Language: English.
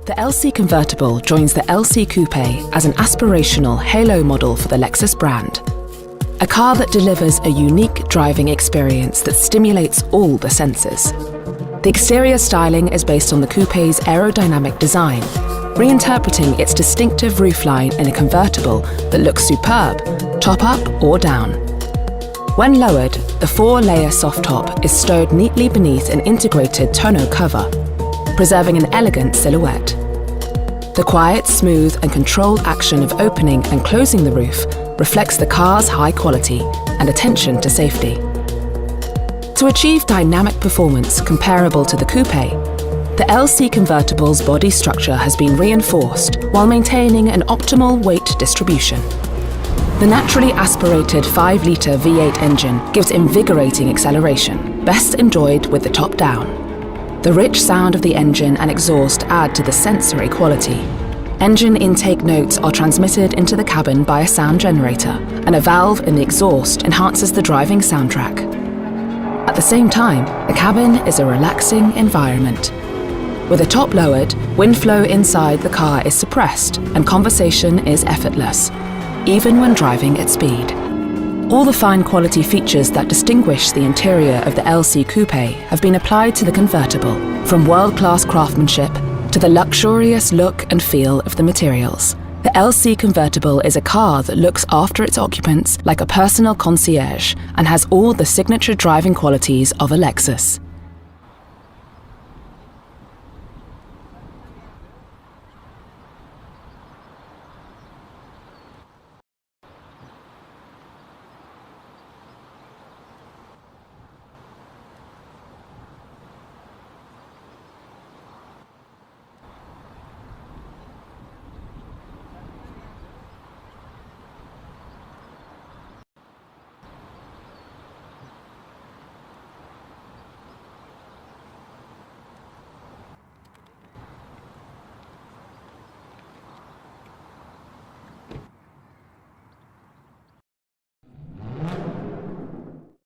The LC Convertible joins the LC Coupe as an aspirational halo model for the Lexus brand. A car that delivers a unique driving experience that stimulates all the senses. The exterior styling is based on the coupe's aerodynamic design, reinterpreting its distinctive roofline in a convertible that looks superb, top up or down. When lowered, the 4-layer soft top is stowed neatly beneath an integrated tonneau cover, preserving an elegant silhouette. The quiet, smooth and controlled action of opening and closing the roof reflects the car's high quality and attention to safety. To achieve dynamic performance comparable to the coupe, the LC Convertible's body structure has been reinforced while maintaining an optimal weight distribution. The naturally aspirated 5-litre V8 engine gives invigorating acceleration, best enjoyed with the top down. The rich sound of the engine and exhaust add to the sensory quality. Engine intake notes are transmitted into the cabin by a sound generator, and a valve in the exhaust enhances the driving soundtrack. At the same time, the cabin is a relaxing environment. With the top lowered, wind flow inside the car is suppressed and conversation is effortless, even when driving at speed. All the fine quality features that distinguish the interior of the LC Coupe have been applied to the convertible, from world-class craftsmanship to the luxurious look and feel of the materials. The LC Convertible is a car that looks after its occupants like a personal concierge and has all the signature driving qualities of a Lexus.